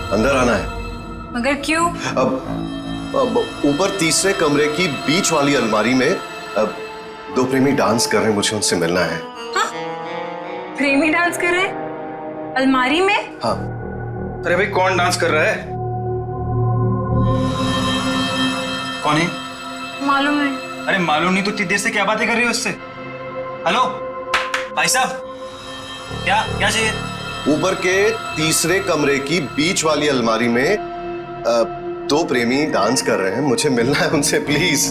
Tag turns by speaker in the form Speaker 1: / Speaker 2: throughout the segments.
Speaker 1: अंदर आना है।
Speaker 2: मगर क्यों?
Speaker 1: अब ऊपर तीसरे कमरे की बीच वाली अलमारी में अब दो प्रेमी डांस कर रहे हैं, मुझे उनसे मिलना है।
Speaker 2: हाँ? प्रेमी डांस कर रहे हैं अलमारी में?
Speaker 1: हाँ।
Speaker 3: अरे भाई कौन डांस कर रहा है? कौन है?
Speaker 2: मालूम है।
Speaker 3: अरे मालूम नहीं तो इतनी देर से क्या बातें कर रही हो उससे? हेलो भाई साहब, क्या क्या चाहिए?
Speaker 1: ऊपर के तीसरे कमरे की बीच वाली अलमारी में दो प्रेमी डांस कर रहे हैं, मुझे मिलना है उनसे प्लीज।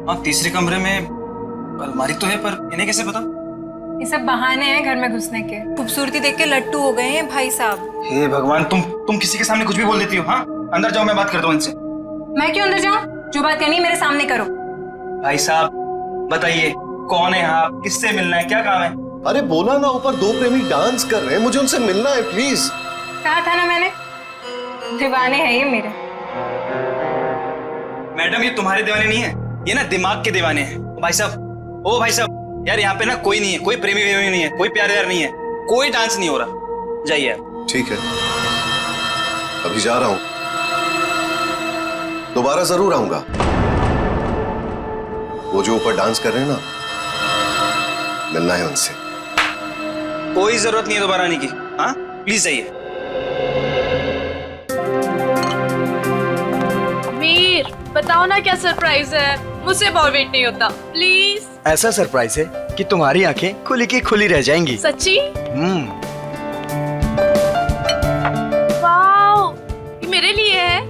Speaker 3: हाँ, तीसरे कमरे में अलमारी तो है, पर इन्हें कैसे पता?
Speaker 2: ये सब बहाने हैं घर में घुसने के। खूबसूरती देख के लट्टू हो गए हैं भाई साहब।
Speaker 3: हे भगवान, तुम किसी के सामने कुछ भी बोल देती हो। हाँ, अंदर जाओ, मैं बात करता हूँ इनसे।
Speaker 2: मैं क्यों अंदर जाऊं? जो बात करनी है मेरे सामने करो।
Speaker 3: भाई साहब बताइए, कौन है आप? किससे मिलना है? क्या काम है?
Speaker 1: अरे बोला ना, ऊपर दो प्रेमी डांस कर रहे हैं, मुझे उनसे मिलना है प्लीज।
Speaker 2: कहा था ना मैंने, दीवाने हैं ये मेरे।
Speaker 3: मैडम ये तुम्हारे दीवाने नहीं है, ये ना दिमाग के दीवाने हैं। भाई साहब, ओ भाई साहब, यार यहाँ पे ना कोई नहीं है, कोई प्रेमी वेमी नहीं है, कोई प्यार व्यार नहीं है, कोई डांस नहीं हो रहा। जाइए आप।
Speaker 1: ठीक है, अभी जा रहा हूं, दोबारा जरूर आऊंगा। वो जो ऊपर डांस कर रहे हैं ना, मिलना है उनसे।
Speaker 3: कोई जरूरत नहीं है दोबारा आने की। हाँ प्लीज जाइए।
Speaker 4: मीर बताओ ना क्या सरप्राइज है, मुझसे और वेट नहीं होता प्लीज।
Speaker 5: ऐसा सरप्राइज है कि तुम्हारी आंखें खुली की खुली रह जाएंगी।
Speaker 4: सच्ची? वाओ, ये मेरे लिए है।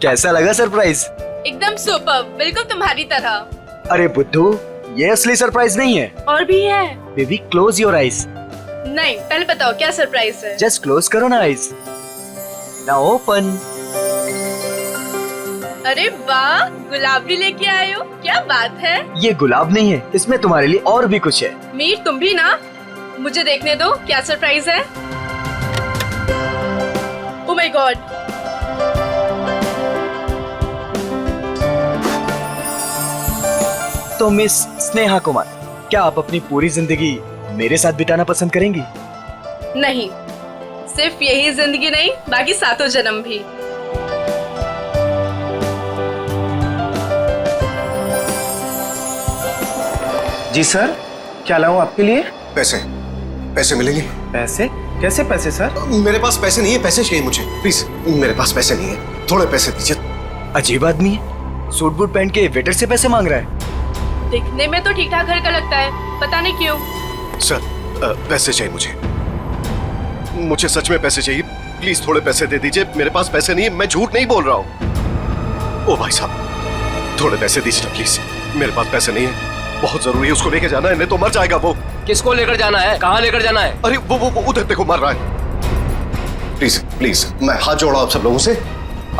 Speaker 5: कैसा लगा सरप्राइज?
Speaker 4: एकदम सुपर, बिल्कुल तुम्हारी तरह।
Speaker 5: अरे बुद्धू, ये असली सरप्राइज नहीं है।
Speaker 4: और भी है?
Speaker 5: Baby close your eyes.
Speaker 4: नहीं, पहले बताओ क्या सरप्राइज है।
Speaker 5: जस्ट क्लोज करो ना आईज। Now open.
Speaker 4: अरे वाह, गुलाब भी लेके आए हो, क्या बात है।
Speaker 5: ये गुलाब नहीं है, इसमें तुम्हारे लिए और भी कुछ है।
Speaker 4: मीर तुम भी ना, मुझे देखने दो क्या सरप्राइज है। ओह माय गॉड,
Speaker 5: तो मिस स्नेहा कुमार, क्या आप अपनी पूरी जिंदगी मेरे साथ बिताना पसंद करेंगी?
Speaker 4: नहीं, सिर्फ यही जिंदगी नहीं, बाकी सातों जन्म भी।
Speaker 6: जी सर, क्या लाऊं आपके लिए?
Speaker 1: पैसे, पैसे मिलेंगे?
Speaker 6: पैसे? कैसे पैसे सर?
Speaker 1: मेरे पास पैसे नहीं है, पैसे चाहिए मुझे प्लीज। मेरे पास पैसे नहीं है, थोड़े पैसे दीजिए।
Speaker 5: अजीब आदमी है, सूट बूट पहन के वेटर से पैसे मांग रहा है।
Speaker 4: दिखने में तो ठीक ठाक घर का लगता है, पता नहीं क्यों।
Speaker 1: सर पैसे चाहिए मुझे सच में पैसे चाहिए, प्लीज थोड़े पैसे दे दीजिए। मेरे पास पैसे नहीं है, मैं झूठ नहीं बोल रहा हूँ। ओ भाई साहब, थोड़े पैसे दीजिए ना प्लीज, मेरे पास पैसे नहीं है, बहुत जरूरी है, उसको लेके जाना है, नहीं तो मर जाएगा वो।
Speaker 7: किसको लेकर जाना है? कहाँ लेकर जाना है?
Speaker 1: अरे वो उधर देखो, मर रहा है। प्लीज प्लीज, मैं हाथ जोड़ रहा हूँ आप सब लोगों से,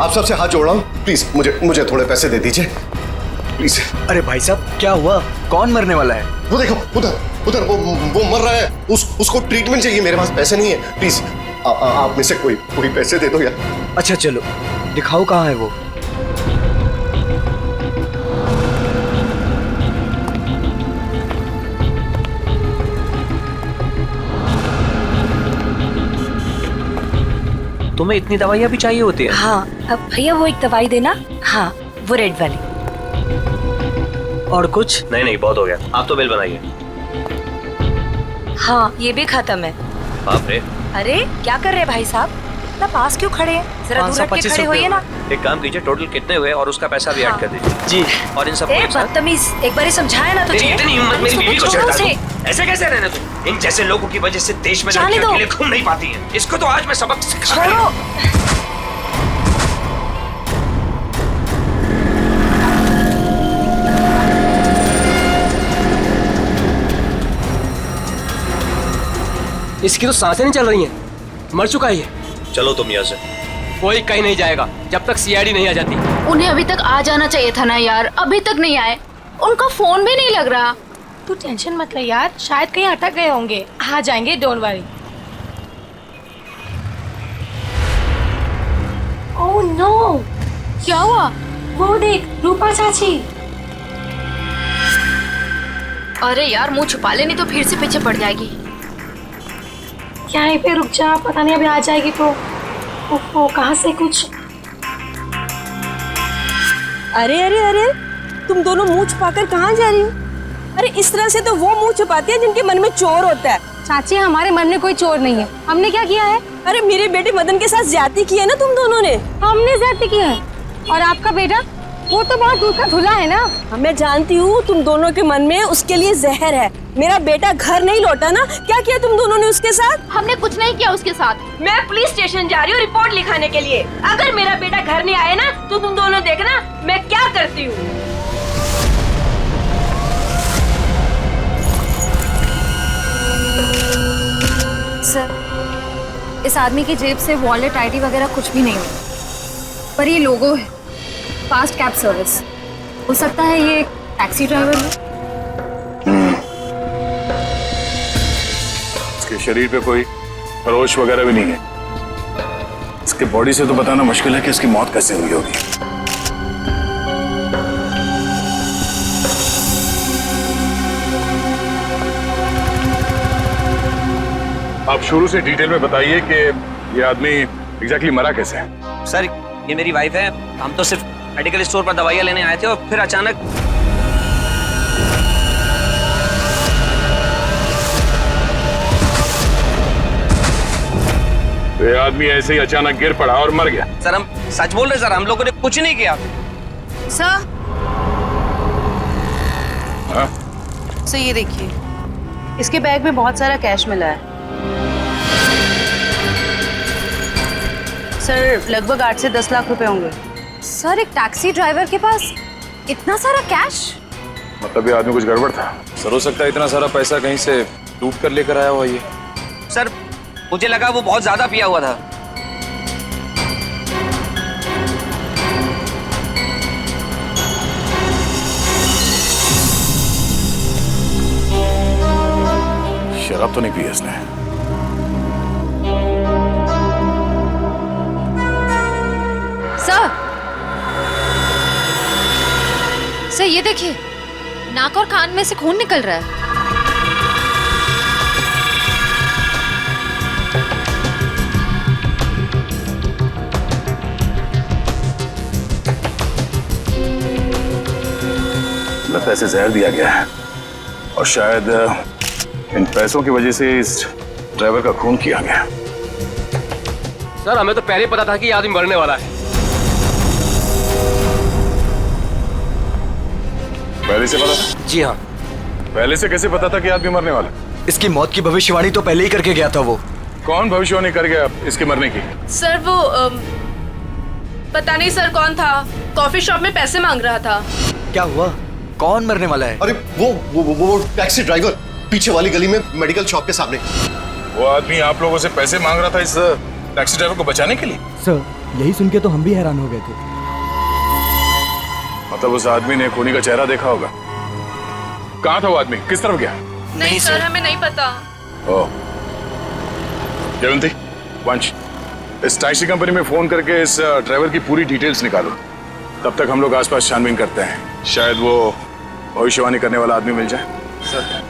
Speaker 1: आप सबसे हाथ जोड़ रहा हूँ, प्लीज मुझे थोड़े पैसे दे दीजिए प्लीज।
Speaker 5: अरे भाई साहब, क्या हुआ? कौन मरने वाला है?
Speaker 1: वो देखो उधर वो मर रहा है, उसको ट्रीटमेंट चाहिए, मेरे पास पैसे नहीं है, प्लीज आप में से कोई पैसे दे दो यार।
Speaker 5: अच्छा चलो दिखाओ कहाँ है वो।
Speaker 7: तुम्हें इतनी दवाइयाँ भी चाहिए होती है?
Speaker 8: हाँ, अब भैया वो एक दवाई देना। हाँ, वो रेड वाली।
Speaker 5: और कुछ?
Speaker 7: नहीं बहुत हो गया, आप तो बिल बनाइए।
Speaker 8: हाँ, ये भी खत्म है।
Speaker 7: बाप रे।
Speaker 8: अरे क्या कर रहे भाई साहब, इतना पास क्यों खड़े हैं? जरा दूर हट के खड़े होइए ना।
Speaker 7: एक काम कीजिए, टोटल कितने हुए और उसका पैसा भी ऐड कर दीजिए।
Speaker 5: जी।
Speaker 7: और इन सब
Speaker 8: बदतमीज, एक बार ही समझाया ना तुझे।
Speaker 7: इतनी हिम्मत मेरी बीवी को चढ़ता है? ऐसे कैसे रहने तुम? इन जैसे लोगों की वजह से देश में लड़कियां अकेले घूम नहीं पाती हैं। इसको तो आज मैं सबक सिखा
Speaker 8: छोड़ो।
Speaker 7: इसकी तो सांसें नहीं चल रही हैं, मर चुका है ये। चलो तुम यहाँ से। कोई कहीं नहीं जाएगा जब तक सीआईडी नहीं आ जाती।
Speaker 9: उन्हें अभी तक आ जाना चाहिए था ना यार, अभी तक नहीं आए, उनका फोन भी नहीं लग रहा।
Speaker 10: तू टेंशन मत ले यार, शायद कहीं अटक गए होंगे, आ जाएंगे, डोंट वरी। ओह नो,
Speaker 9: क्या हुआ?
Speaker 10: वो देख रूपा चाची।
Speaker 9: अरे यार मुंह छुपा ले, नहीं तो फिर से पीछे पड़ जाएगी।
Speaker 10: क्या है पे रुक जा, पता नहीं अभी आ जाएगी तो। ओहो, कहाँ से कुछ?
Speaker 11: अरे अरे अरे, तुम दोनों मुंह छुपाकर कहाँ जा रही हो? अरे इस तरह से तो वो मुंह छुपाती है जिनके मन में चोर होता है।
Speaker 10: चाची, हमारे मन में कोई चोर नहीं है। हमने क्या किया है?
Speaker 11: अरे मेरे बेटे मदन के साथ ज्यादती की है ना तुम दोनों ने।
Speaker 10: हमने ज्यादती की है। और आपका बेटा, वो तो बहुत दूर का धुला है ना।
Speaker 11: मैं जानती हूँ तुम दोनों के मन में उसके लिए जहर है। मेरा बेटा घर नहीं लौटा ना, क्या किया तुम दोनों ने उसके साथ?
Speaker 9: हमने कुछ नहीं किया उसके साथ।
Speaker 11: मैं पुलिस स्टेशन जा रही हूँ रिपोर्ट लिखाने के लिए। अगर मेरा बेटा घर नहीं आए ना तो तुम दोनों देखना मैं क्या करती हूँ।
Speaker 8: सर, इस आदमी की जेब से वॉलेट, आईडी वगैरह कुछ भी नहीं है, पर ये लोगो है, फास्ट कैब सर्विस। हो सकता है ये एक टैक्सी ड्राइवर है।
Speaker 12: इसके शरीर पे कोई खरोच वगैरह भी नहीं है। इसके बॉडी से तो बताना मुश्किल है कि इसकी मौत कैसे हुई होगी। आप शुरू से डिटेल में बताइए कि ये आदमी एग्जैक्टली मरा कैसे है।
Speaker 7: सर, ये मेरी वाइफ है। हम तो सिर्फ मेडिकल स्टोर पर दवाइयाँ लेने आए थे और फिर अचानक
Speaker 12: तो ये आदमी ऐसे ही अचानक गिर पड़ा और मर गया।
Speaker 7: सर, हम सच बोल रहे सर, हम लोगों ने कुछ नहीं किया।
Speaker 2: सर,
Speaker 12: हाँ?
Speaker 2: सर ये देखिए,
Speaker 10: इसके बैग में बहुत सारा कैश मिला है सर, लगभग 8 से 10 लाख रुपए होंगे।
Speaker 8: सर, एक टैक्सी ड्राइवर के पास इतना सारा कैश?
Speaker 12: मतलब ये आदमी कुछ गड़बड़ था।
Speaker 13: सर, हो सकता है इतना सारा पैसा कहीं से लूट कर लेकर आया हुआ ये।
Speaker 7: सर, मुझे लगा वो बहुत ज्यादा पिया हुआ था।
Speaker 12: शराब तो नहीं पी इसने।
Speaker 8: सर, ये देखिए, नाक और कान में से खून निकल रहा है।
Speaker 12: लगता है इसे जहर दिया गया है और शायद इन पैसों की वजह से इस ड्राइवर का खून किया गया।
Speaker 13: सर, हमें तो पहले ही पता था कि ये आदमी मरने वाला है।
Speaker 12: पहले से पता था?
Speaker 5: जी हाँ।
Speaker 12: पहले से कैसे पता था कि आदमी मरने वाला?
Speaker 5: इसकी मौत की भविष्यवाणी तो पहले ही करके गया था वो।
Speaker 12: कौन भविष्यवाणी कर गया इसके मरने की?
Speaker 4: सर, वो पता नहीं सर कौन था, कॉफी शॉप में पैसे मांग रहा था।
Speaker 5: क्या हुआ? कौन मरने वाला है?
Speaker 1: अरे वो टैक्सी ड्राइवर, पीछे वाली गली में मेडिकल शॉप के सामने।
Speaker 12: वो आदमी आप लोगों से पैसे मांग रहा था इस टैक्सी ड्राइवर को बचाने के लिए?
Speaker 5: सर, यही सुन के तो हम भी हैरान हो गए थे।
Speaker 12: मतलब उस आदमी ने खूनी का चेहरा देखा होगा। कहाँ था वो आदमी? किस तरफ गया?
Speaker 4: नहीं सर, हमें नहीं पता।
Speaker 12: ओह, जयवंती, वंश, इस टैक्सी कंपनी में फोन करके इस ड्राइवर की पूरी डिटेल्स निकालो। तब तक हम लोग आसपास छानबीन करते हैं, शायद वो भविष्यवाणी करने वाला आदमी मिल जाए। सर,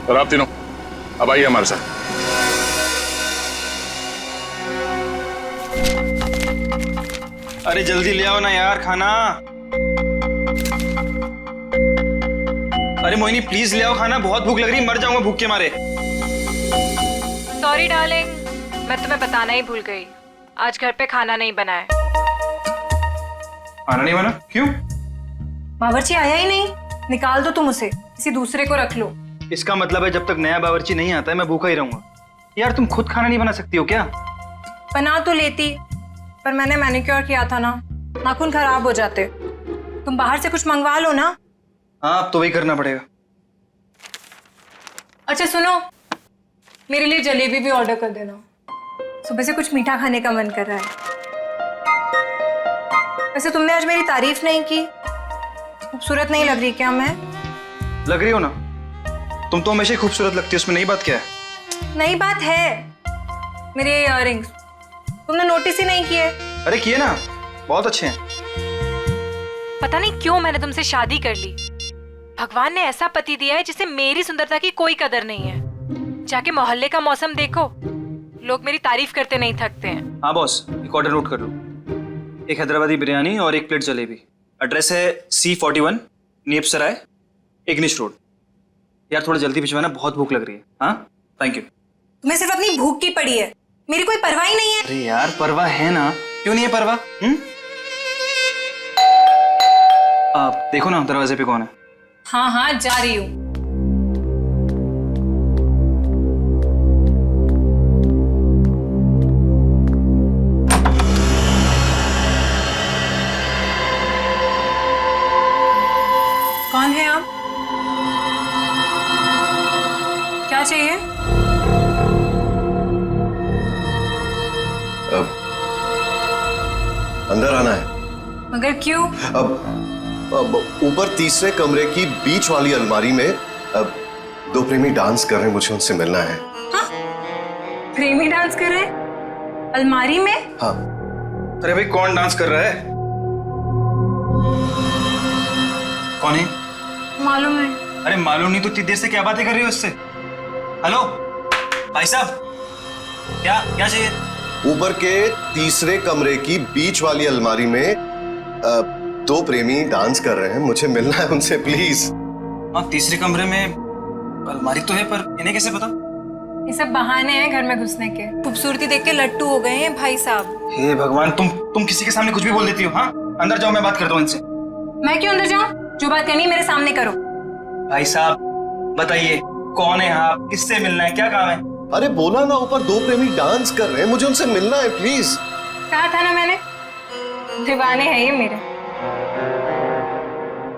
Speaker 12: और आप तीनों अब आइए हमारे साथ।
Speaker 3: अरे जल्दी ले आओ ना यार खाना। अरे मोहिनी प्लीज ले आओ खाना, बहुत भूख लग रही है, मर जाऊंगा भूख के मारे।
Speaker 2: सॉरी डार्लिंग, मैं तुम्हें बताना ही भूल गई, आज घर पे खाना नहीं बना है।
Speaker 3: खाना नहीं बना? क्यों?
Speaker 2: बावर्ची आया ही नहीं। निकाल दो तुम उसे, किसी दूसरे को रख लो।
Speaker 3: इसका मतलब है जब तक नया बावर्ची नहीं आता है मैं भूखा ही रहूंगा। यार तुम खुद खाना नहीं बना सकती हो क्या?
Speaker 2: बना तो लेती, पर मैंने मैनिक्योर किया था ना, नाखून खराब हो जाते। तुम बाहर से कुछ मंगवा लो ना।
Speaker 3: हाँ, अब तो वही करना पड़ेगा।
Speaker 2: अच्छा सुनो, मेरे लिए जलेबी भी ऑर्डर कर देना, सुबह से कुछ मीठा खाने का मन कर रहा है। वैसे तुमने आज मेरी तारीफ नहीं की, खूबसूरत नहीं लग रही क्या मैं?
Speaker 3: लग रही हो ना, तुम तो हमेशा ही खूबसूरत लगती हो, उसमें नई बात क्या है?
Speaker 2: नई बात है, मेरे इयररिंग्स तुमने नोटिस ही नहीं किए।
Speaker 3: अरे किए ना, बहुत अच्छे हैं।
Speaker 2: पता नहीं क्यों मैंने तुमसे शादी कर ली। भगवान ने ऐसा पति दिया है जिसे मेरी सुंदरता की कोई कदर नहीं है। जाके मोहल्ले का मौसम देखो, लोग मेरी तारीफ करते नहीं थकते हैं।
Speaker 3: हाँ बॉस, एक ऑर्डर नोट कर लो। एक हैदराबादी बिरयानी और एक प्लेट जलेबी। एड्रेस है C41 नीप सराय, इग्निश रोड। यार थोड़ा जल्दी भिजवाना, बहुत भूख लग रही है। हाँ थैंक यू।
Speaker 2: तुम्हें सिर्फ अपनी भूख की पड़ी है, मेरी कोई परवाह ही नहीं है।
Speaker 3: अरे यार परवाह है ना, क्यों नहीं है परवाह? आप देखो ना दरवाजे पे कौन है।
Speaker 2: हाँ हाँ जा रही हूँ। कौन है आप? क्या चाहिए?
Speaker 1: अब अंदर आना है।
Speaker 2: मगर क्यों?
Speaker 1: अब ऊपर तीसरे कमरे की बीच वाली अलमारी में अब दो प्रेमी डांस कर रहे हैं, मुझे उनसे मिलना है।
Speaker 2: हाँ? प्रेमी डांस कर रहे हैं अलमारी में?
Speaker 1: हाँ।
Speaker 3: अरे भाई कौन डांस कर रहा है? कौन है?
Speaker 2: मालूम है।
Speaker 3: अरे मालूम नहीं तो इतनी देर से क्या बातें कर रही हो इससे? हेलो भाई साहब, क्या क्या चाहिए?
Speaker 1: ऊपर के तीसरे कमरे की बीच वाली अलमारी में दो प्रेमी डांस कर रहे हैं, मुझे मिलना है उनसे प्लीज।
Speaker 3: हाँ तीसरे कमरे में अलमारी तो है, पर इन्हें कैसे पता?
Speaker 2: ये सब बहाने हैं घर में घुसने के। खूबसूरती देख के लट्टू हो गए हैं भाई साहब।
Speaker 3: हे भगवान, तुम किसी के सामने कुछ भी बोल देती हो। हाँ अंदर जाओ, मैं बात करता हूँ इनसे।
Speaker 2: मैं क्यों अंदर जाऊं? जो बात करनी है मेरे सामने करो।
Speaker 3: भाई साहब बताइए कौन है आप, किससे मिलना है, क्या काम है?
Speaker 1: अरे बोला ना, ऊपर दो प्रेमी डांस कर रहे हैं, मुझे उनसे मिलना है प्लीज।
Speaker 2: कहा था ना मैंने, दीवाने हैं ये मेरे।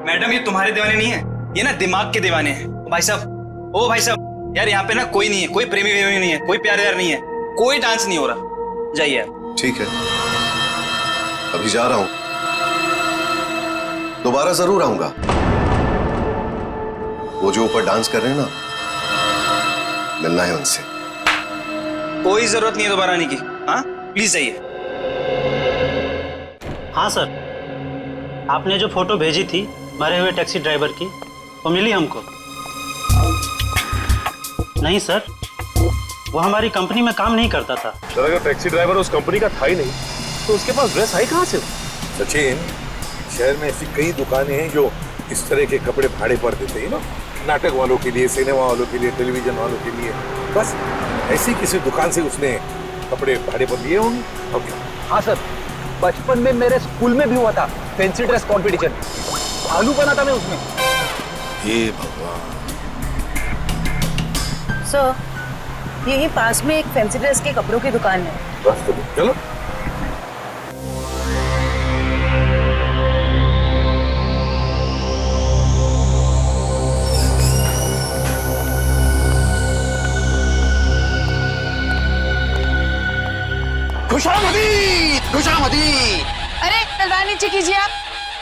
Speaker 3: मैडम ये तुम्हारे दीवाने नहीं है, ये ना दिमाग के दीवाने हैं। भाई साहब, ओ भाई साहब, यार यहाँ पे ना कोई नहीं है, कोई प्रेमी वेमी नहीं है, कोई प्यार व्यार नहीं है, कोई डांस नहीं हो रहा। जाइए आप।
Speaker 1: ठीक है अभी जा रहा हूं, दोबारा जरूर आऊंगा। वो जो ऊपर डांस कर रहे हैं ना, मिलना है उनसे।
Speaker 3: कोई जरूरत नहीं है दोबारा आने की। हाँ प्लीज जाइए।
Speaker 14: हाँ सर, आपने जो फोटो भेजी थी मरे हुए टैक्सी ड्राइवर की, वो मिली हमको। नहीं सर, वो हमारी कंपनी में काम नहीं करता था।
Speaker 12: सर अगर टैक्सी ड्राइवर उस कंपनी का था ही नहीं तो उसके पास ड्रेस आई कहाँ से?
Speaker 15: सचिन, शहर में ऐसी कई दुकानें हैं जो इस तरह के कपड़े भाड़े पर देते हैं ना, नाटक वालों के लिए, सिनेमा वालों के लिए, टेलीविजन वालों के लिए। बस ऐसी किसी दुकान से उसने कपड़े भाड़े पर लिए होंगे। ओके।
Speaker 5: हाँ सर, बचपन में मेरे स्कूल में भी हुआ था फैंसी ड्रेस कंपटीशन, आलू बना था मैं उसमें।
Speaker 15: ये भगवान।
Speaker 11: सर, यही पास में एक फैंसी ड्रेस के कपड़ों की दुकान है।
Speaker 15: बस तो चलो।
Speaker 16: खुशामदी।
Speaker 11: अरे तलवार नीचे कीजिए, आप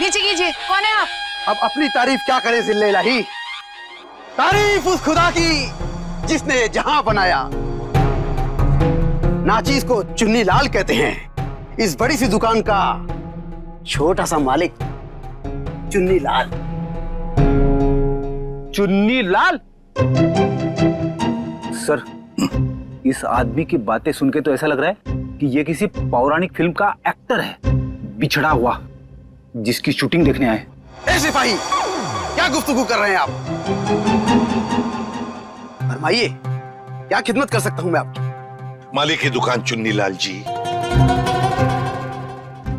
Speaker 11: नीचे कीजिए। कौन है आप?
Speaker 16: अब अपनी तारीफ क्या करें जिल्ले इलाही, तारीफ उस खुदा की जिसने जहां बनाया। नाचीज को चुन्नी लाल कहते हैं, इस बड़ी सी दुकान का छोटा सा मालिक चुन्नी लाल।
Speaker 5: चुन्नी लाल? सर, इस आदमी की बातें सुन के तो ऐसा लग रहा है कि ये किसी पौराणिक फिल्म का एक्टर है, बिछड़ा हुआ, जिसकी शूटिंग देखने आए।
Speaker 16: ए सिपाही, क्या गुफ्तगू कर रहे हैं आप? फरमाइए, क्या खिदमत कर सकता हूं मैं आपकी?
Speaker 15: मालिक की दुकान चुन्नी लाल जी,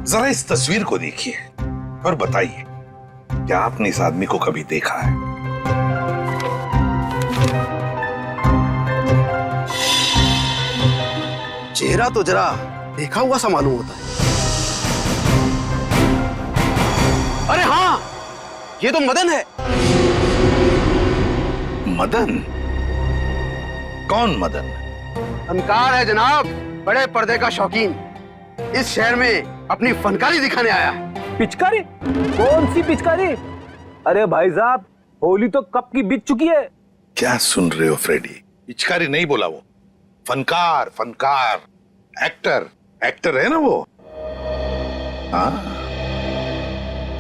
Speaker 15: जरा इस तस्वीर को देखिए और बताइए, क्या आपने इस आदमी को कभी देखा है?
Speaker 16: चेहरा तो जरा देखा हुआ सा मालूम होता है। अरे हाँ, ये तो मदन है।
Speaker 15: मदन? कौन मदन?
Speaker 16: फनकार है जनाब, बड़े पर्दे का शौकीन। इस शहर में अपनी फनकारी दिखाने आया है।
Speaker 5: पिचकारी? कौन सी पिचकारी? अरे भाई साहब, होली तो कब की बीत चुकी है।
Speaker 15: क्या सुन रहे हो फ्रेडी? पिचकारी नहीं बोला वो, फनकार। फनकार, एक्टर। एक्टर है ना वो। हाँ।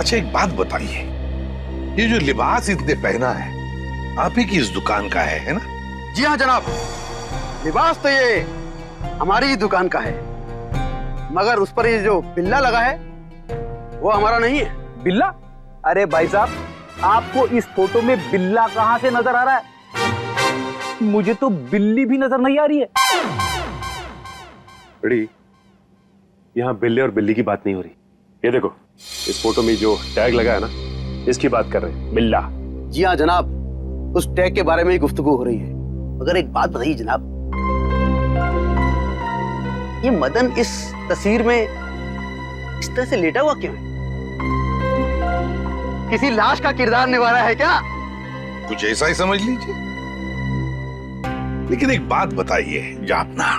Speaker 15: अच्छा एक बात बताइए, ये जो लिबास इसने पहना है आप ही की इस दुकान का है ना?
Speaker 16: जी हाँ जनाब, लिबास तो ये हमारी ही दुकान का है। मगर उस पर ये जो बिल्ला लगा है वो हमारा नहीं है।
Speaker 5: बिल्ला? अरे भाई साहब, आपको इस फोटो में बिल्ला कहां से नजर आ रहा है? मुझे तो बिल्ली भी नजर नहीं आ रही है।
Speaker 17: बड़ी, यहाँ बिल्ले और बिल्ली की बात नहीं हो रही। ये देखो, इस फोटो में जो टैग लगा है ना, इसकी बात कर रहे हैं, बिल्ला।
Speaker 16: जी हाँ जनाब, उस टैग के बारे में ही गुफ्तगू हो रही है। मगर एक बात बताइए जनाब, ये मदन इस तस्वीर में इस तरह से लेटा हुआ क्यों है? किसी लाश का किरदार निभा रहा है क्या?
Speaker 15: कुछ ऐसा ही समझ लीजिए। लेकिन एक बात बताइए जापना,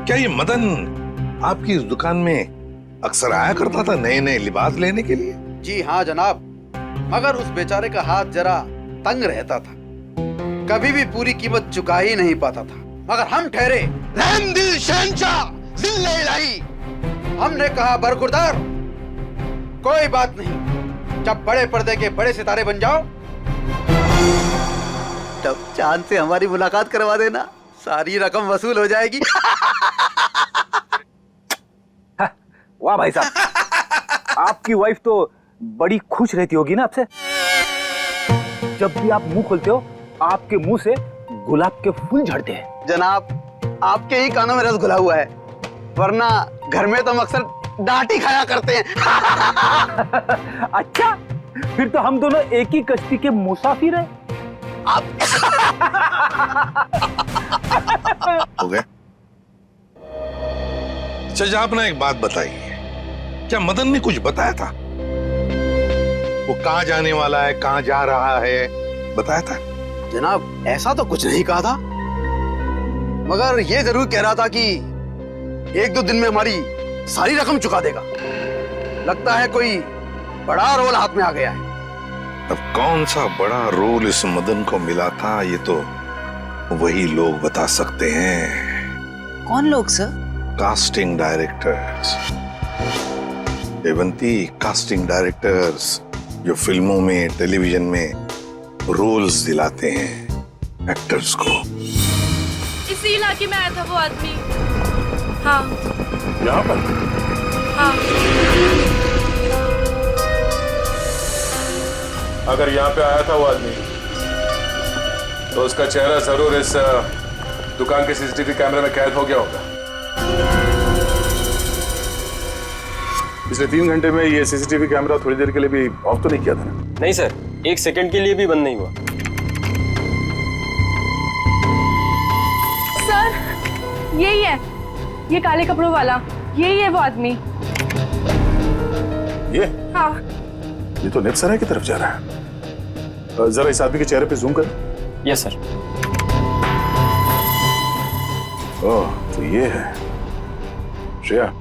Speaker 15: क्या ये मदन आपकी इस दुकान में अक्सर आया करता था नए नए लिबास लेने के लिए?
Speaker 16: जी हाँ जनाब, मगर उस बेचारे का हाथ जरा तंग रहता था, कभी भी पूरी कीमत चुका ही नहीं पाता था। मगर हम ठहरे रहम दिल शहंशाह जिल्ले इलाही, हमने कहा बरखुरदार कोई बात नहीं, जब बड़े पर्दे के बड़े सितारे बन जाओ तब चांद से हमारी मुलाकात करवा देना, सारी रकम वसूल हो जाएगी।
Speaker 5: वाह भाई साहब, आपकी वाइफ तो बड़ी खुश रहती होगी ना आपसे। जब भी आप मुंह खोलते हो आपके मुंह से गुलाब के फूल झड़ते हैं।
Speaker 16: जनाब, आपके ही कानों में रस घुला हुआ है, वरना घर में तो हम अक्सर डांट ही खाया करते हैं।
Speaker 5: अच्छा, फिर तो हम दोनों एक ही कश्ती के मुसाफिर हैं।
Speaker 15: हो गया? अच्छा आपने एक बात बताइए, क्या मदन ने कुछ बताया था? वो कहाँ जाने वाला है, कहाँ जा रहा है, बताया था?
Speaker 16: जनाब, ऐसा तो कुछ नहीं कहा था, मगर ये जरूर कह रहा था कि एक दो दिन में हमारी सारी रकम चुका देगा। लगता है कोई बड़ा रोल हाथ में आ गया है।
Speaker 15: अब कौन सा बड़ा रोल इस मदन को मिला था, ये तो वही लोग बता सकते हैं।
Speaker 11: कौन लोग sir?
Speaker 15: Casting directors Devanti, casting directors जो फिल्मों में टेलीविजन में रोल्स दिलाते हैं एक्टर्स को।
Speaker 4: इसी इलाके में आया था वो आदमी। हाँ,
Speaker 12: यहाँ पर?
Speaker 4: हाँ।
Speaker 12: अगर यहाँ पे आया था वो आदमी तो उसका चेहरा जरूर इस दुकान के सीसीटीवी कैमरे में कैद हो गया होगा। पिछले 3 घंटे में ये सीसीटीवी कैमरा थोड़ी देर के लिए भी ऑफ तो नहीं किया था ना?
Speaker 13: नहीं सर, 1 सेकंड के लिए भी बंद नहीं हुआ।
Speaker 10: सर, यही है, ये काले कपड़ों वाला, यही है वो आदमी।
Speaker 12: ये?
Speaker 10: हाँ।
Speaker 12: ये तो नेपसराय की तरफ जा रहा है। जरा इस आदमी के चेहरे पे जूम कर।
Speaker 13: Yes sir.
Speaker 12: ओह, तो ये है श्रेया।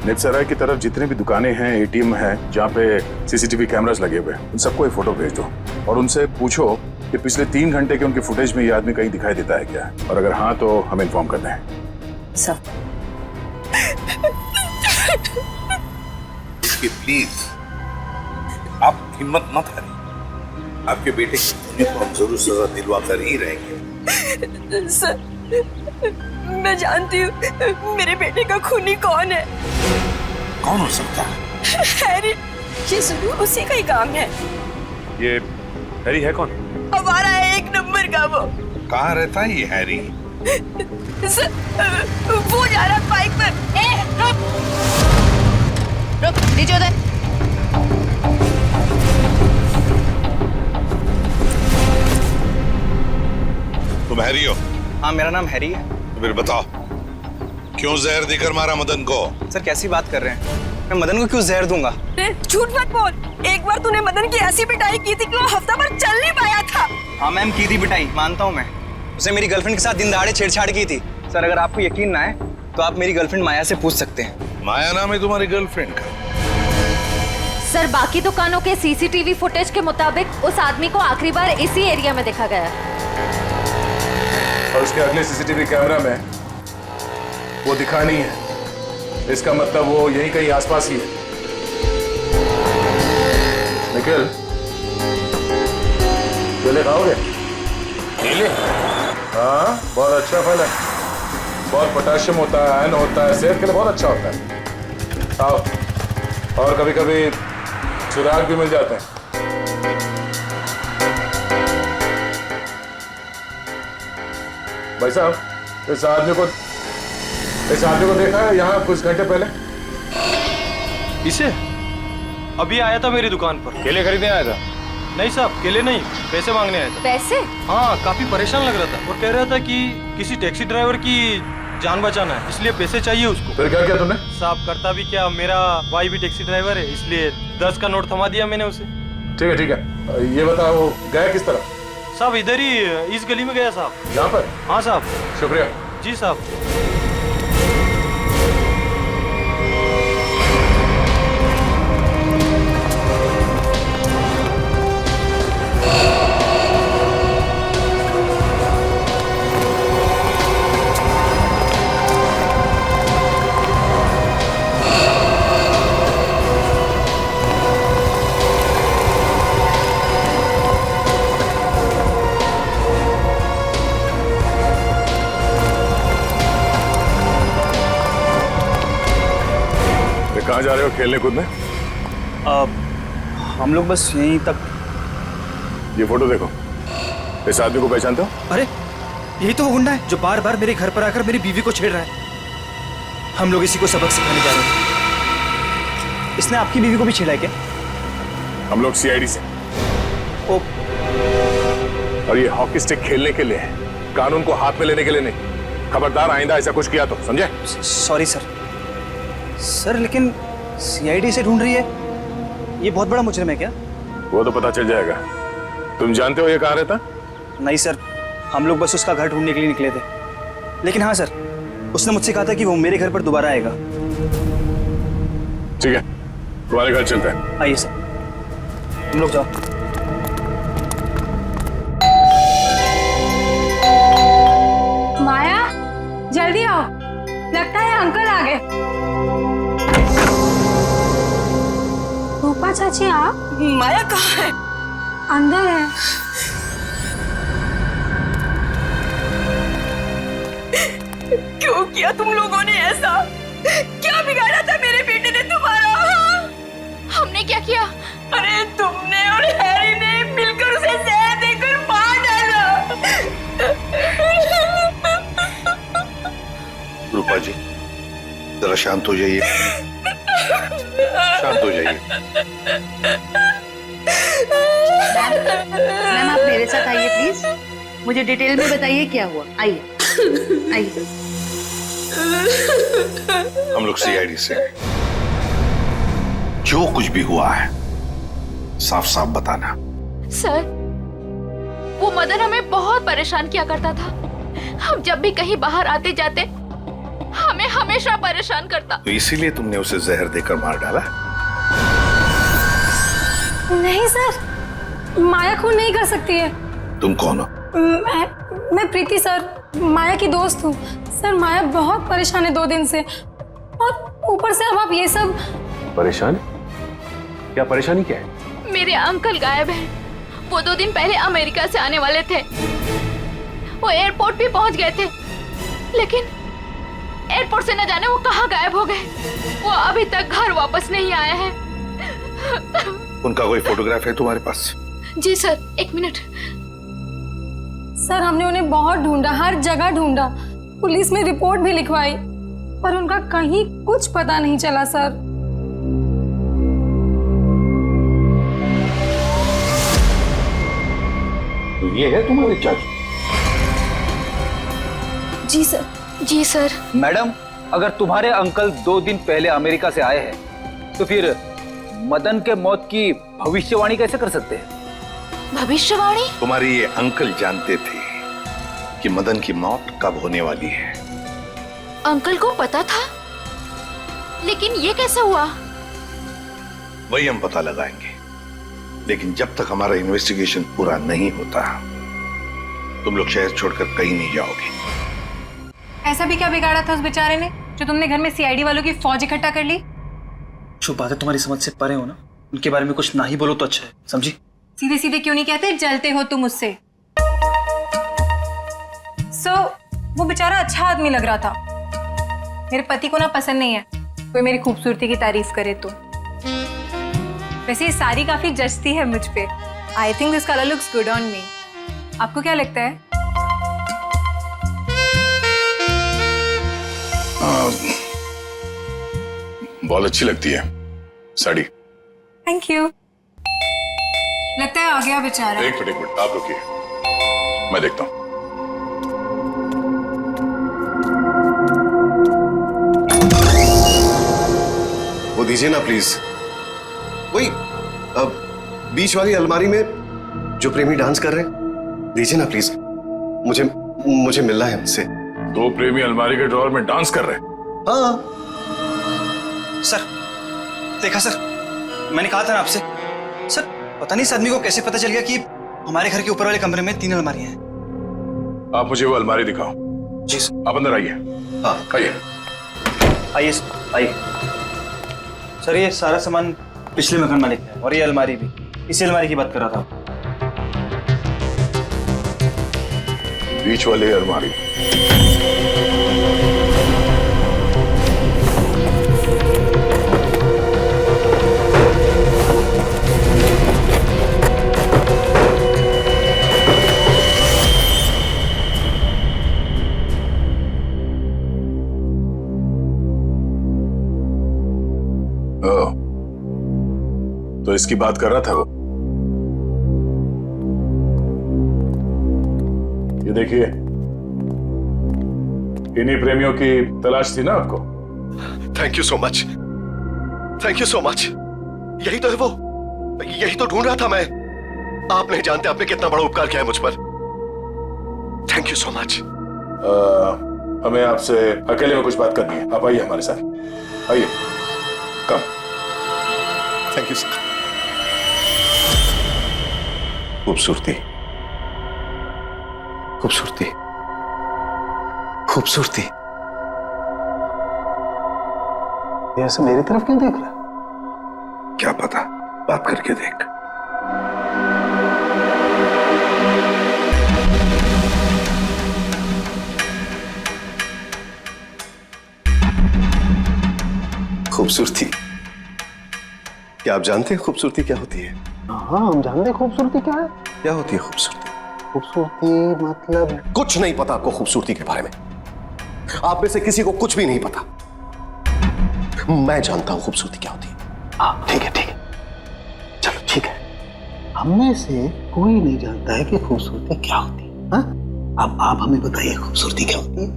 Speaker 12: नेपसराय की तरफ जितने भी दुकानें हैं, एटीएम हैं, जहाँ पे सीसीटीवी कैमरास लगे हुए हैं, उन सबको एक फोटो भेज दो और उनसे पूछो कि पिछले 3 घंटे के उनके फुटेज में ये आदमी कहीं दिखाई देता है क्या, और अगर हाँ तो हमें इन्फॉर्म कर दें।
Speaker 11: सर
Speaker 15: प्लीज आप हिम्मत मत हारिए, आपके बेटे की तो हम जरूर सजा दिलवा कर ही रहेंगे।
Speaker 11: सर, मैं जानती हूँ मेरे बेटे का खूनी कौन है।
Speaker 15: कौन हो सकता है?
Speaker 11: हैरी, ये जरूर उसी का ही काम है।
Speaker 12: ये हैरी है कौन?
Speaker 11: हमारा 1 नंबर का वो।
Speaker 15: कहाँ रहता है ये हैरी?
Speaker 11: सर, वो जा रहा है बाइक पर। रुक, नीचे उतर।
Speaker 15: तुम हैरी हो?
Speaker 3: हाँ, मेरा नाम हैरी है।
Speaker 15: तो फिर बताओ, क्यों जहर देकर मारा मदन को?
Speaker 3: सर, कैसी बात कर रहे हैं? मैं मदन को क्यों जहर दूंगा?
Speaker 11: झूठ मत बोल, एक बार तूने मदन की ऐसी पिटाई की थी कि वो हफ्ता भर चल नहीं पाया था।
Speaker 3: हाँ मैम, की थी पिटाई, मानता हूँ मैं। उसे मेरी गर्लफ्रेंड के साथ दिन दहाड़े छेड़छाड़ की थी। सर, अगर आपको यकीन ना है तो आप मेरी गर्लफ्रेंड माया से पूछ सकते हैं।
Speaker 15: माया नाम है तुम्हारी गर्लफ्रेंड का?
Speaker 9: सर, बाकी दुकानों के सीसीटीवी फुटेज के मुताबिक उस आदमी को आखिरी बार इसी एरिया में देखा गया।
Speaker 12: और उसके अगले सीसीटीवी कैमरा में वो दिखा नहीं है, इसका मतलब वो यहीं कहीं आसपास ही है। निखिल, केले खाओगे? केले? हाँ, बहुत अच्छा फल है, बहुत पोटेशियम होता है, आयरन होता है, सेहत के लिए बहुत अच्छा होता है। आओ। और कभी कभी सुराग भी मिल जाते हैं। भाई साहब, इस आदमी को देखा है यहाँ कुछ घंटे पहले?
Speaker 18: इसे अभी आया था मेरी दुकान पर।
Speaker 12: केले खरीदने आया था?
Speaker 18: नहीं साहब, केले नहीं, पैसे मांगने आया था।
Speaker 9: पैसे?
Speaker 18: हाँ, काफी परेशान लग रहा था और कह रहा था कि किसी टैक्सी ड्राइवर की जान बचाना है, इसलिए पैसे चाहिए उसको।
Speaker 12: फिर क्या किया तुमने?
Speaker 18: साहब करता भी क्या, मेरा भाई भी टैक्सी ड्राइवर है, इसलिए 10 का नोट थमा दिया मैंने उसे।
Speaker 12: ठीक है। ये बताओ गया किस तरफ?
Speaker 18: साहब इधर ही इस गली में गया साहब।
Speaker 12: यहाँ पर?
Speaker 18: हाँ साहब।
Speaker 12: शुक्रिया।
Speaker 18: जी साहब।
Speaker 12: कहाँ जा रहे हो खेलने कूदने?
Speaker 3: हम लोग बस यहीं तक।
Speaker 12: ये फोटो देखो, इस आदमी को पहचानते हो?
Speaker 3: अरे यही तो वो गुंडा है जो बार बार मेरे घर पर आकर मेरी बीवी को छेड़ रहा है। हम लोग इसी को सबक सिखाने जा रहे हैं। इसने आपकी बीवी को भी छेड़ा है क्या?
Speaker 12: हम लोग सीआईडी से। और ये हॉकी स्टिक खेलने के लिए है, कानून को हाथ में लेने के लिए नहीं। खबरदार आइंदा ऐसा कुछ किया तो, समझे?
Speaker 3: सॉरी सर, लेकिन सीआईडी से ढूंढ रही है, ये बहुत बड़ा मुजरिम है क्या?
Speaker 12: वो तो पता चल जाएगा। तुम जानते हो ये कहाँ रहता?
Speaker 3: नहीं सर, हम लोग बस उसका घर ढूंढने के लिए निकले थे। लेकिन हाँ सर, उसने मुझसे कहा था कि वो मेरे घर पर दोबारा आएगा।
Speaker 12: ठीक है, तुम्हारे घर चलते हैं।
Speaker 3: आइए सर, तुम लोग जाओ।
Speaker 2: माया, जल्दी आओ, लगता है अंकल आ गए। रूपा चाची आप?
Speaker 11: माया कहाँ है?
Speaker 2: अंदर है।
Speaker 11: क्यों किया तुम लोगों ने ऐसा? क्या बिगाड़ा था मेरे बेटे ने तुम्हारा?
Speaker 4: हमने क्या किया?
Speaker 11: अरे तुमने और हैरी ने मिलकर उसे जहर देकर मार डाला।
Speaker 15: रूपा जी, जरा शांत हो जाइए, शांत हो जाइए।
Speaker 9: मैम आप मेरे साथ आइए प्लीज, मुझे डिटेल में बताइए क्या हुआ। आइए आइए।
Speaker 15: हम लोग सीआईडी से हैं। जो कुछ भी हुआ है साफ साफ बताना।
Speaker 4: सर, वो मदन हमें बहुत परेशान किया करता था। हम जब भी कहीं बाहर आते जाते हमें हमेशा परेशान करता।
Speaker 15: तो इसीलिए तुमने उसे जहर देकर मार डाला?
Speaker 2: नहीं सर, माया खून नहीं कर सकती है।
Speaker 15: तुम कौन हो?
Speaker 2: मैं प्रीति सर, माया की दोस्त हूँ। सर माया बहुत परेशान है 2 दिन से, और ऊपर से अब आप ये सब।
Speaker 17: परेशान? क्या परेशानी क्या है?
Speaker 4: मेरे अंकल गायब हैं। वो 2 दिन पहले अमेरिका से आने वाले थे। वो एयरपोर्ट भी पहुंच गए थे, लेकिन एयरपोर्ट से न जाने वो कहाँ गायब हो गए। वो अभी तक घर वापस नहीं आए हैं।
Speaker 15: उनका कोई फोटोग्राफ है तुम्हारे पास?
Speaker 4: जी सर, 1 मिनट।
Speaker 2: सर हमने उन्हें बहुत ढूंढा, हर जगह ढूंढा, पुलिस में रिपोर्ट भी लिखवाई, पर उनका कहीं कुछ पता नहीं चला सर।
Speaker 15: तो ये है तुम्हारे चाचू?
Speaker 2: जी सर।
Speaker 4: जी सर।
Speaker 5: मैडम, अगर तुम्हारे अंकल 2 दिन पहले अमेरिका से आए हैं, तो फिर मदन के मौत की भविष्यवाणी कैसे कर सकते हैं?
Speaker 4: भविष्यवाणी?
Speaker 15: तुम्हारे ये अंकल जानते थे कि मदन की मौत कब होने वाली है।
Speaker 4: अंकल को पता था, लेकिन ये कैसे हुआ?
Speaker 15: वही हम पता लगाएंगे, लेकिन जब तक हमारा इन्वेस्टिगेशन पूरा नहीं होता तुम लोग शहर छोड़कर कहीं नहीं जाओगे।
Speaker 2: ऐसा भी क्या बिगाड़ा था उस बेचारे ने जो तुमने घर में सीआईडी वालों की फौज इकट्ठा कर ली?
Speaker 3: जो बातें तुम्हारी समझ से परे हो ना, उनके बारे में कुछ ना ही बोलो तो अच्छा है, समझी?
Speaker 2: सीधे सीधे क्यों नहीं कहते जलते हो तुम उससे? वो बेचारा अच्छा आदमी लग रहा था। मेरे पति को ना पसंद नहीं है कोई मेरी खूबसूरती की तारीफ करे तो। वैसे ये साड़ी काफी जचती है मुझ पे। I think this colour looks good on me. आपको क्या लगता है?
Speaker 12: बहुत अच्छी लगती है साड़ी।
Speaker 2: Thank you. लगता है आ गया बेचारा।
Speaker 12: एक मिनट आप रुकिए, मैं देखता हूं।
Speaker 1: वो दीजिए ना प्लीज। वही बीच वाली अलमारी में जो प्रेमी डांस कर रहे हैं, दीजिए ना प्लीज। मुझे मिलना है उनसे।
Speaker 12: दो प्रेमी अलमारी के ड्रॉअर में डांस कर रहे हैं?
Speaker 1: हाँ
Speaker 3: सर, देखा सर, मैंने कहा था ना आपसे। सर पता नहीं इस आदमी को कैसे पता चल गया कि हमारे घर के ऊपर वाले कमरे में 3 अलमारियां हैं।
Speaker 12: आप मुझे वो अलमारी दिखाओ।
Speaker 3: जी सर।
Speaker 12: आप अंदर आइए।
Speaker 1: हाँ
Speaker 12: आइए
Speaker 3: आइए आइए। सर ये सारा सामान पिछले मकान मालिक का है और ये अलमारी भी इसी अलमारी की बात कर रहा था।
Speaker 12: बीच वाली अलमारी। तो इसकी बात कर रहा था वो। ये देखिए, इन्हीं प्रेमियों की तलाश थी ना आपको?
Speaker 1: Thank you so much, thank you so much. यही तो है वो, यही तो ढूंढ रहा था मैं। आप नहीं जानते आपने कितना बड़ा उपकार किया है मुझ पर। Thank you so much.
Speaker 12: हमें आपसे अकेले में कुछ बात करनी है। आप आइए हमारे साथ, आइए। कम।
Speaker 1: Thank you sir. खूबसूरती, खूबसूरती, खूबसूरती।
Speaker 15: ये ऐसे मेरी तरफ क्यों देख रहा? क्या पता, बात करके देख।
Speaker 1: खूबसूरती, क्या आप जानते हैं खूबसूरती क्या होती है?
Speaker 15: हाँ, हम जानते हैं खूबसूरती क्या है।
Speaker 1: क्या होती है खूबसूरती?
Speaker 15: खूबसूरती मतलब
Speaker 1: कुछ नहीं पता आपको खूबसूरती के बारे में। आप में से किसी को कुछ भी नहीं पता। मैं जानता हूं खूबसूरती क्या होती है।
Speaker 15: हाँ ठीक है, ठीक है, चलो ठीक है। हम में से कोई नहीं जानता है कि खूबसूरती क्या होती है। हाँ? अब आप हमें बताइए खूबसूरती क्या होती है?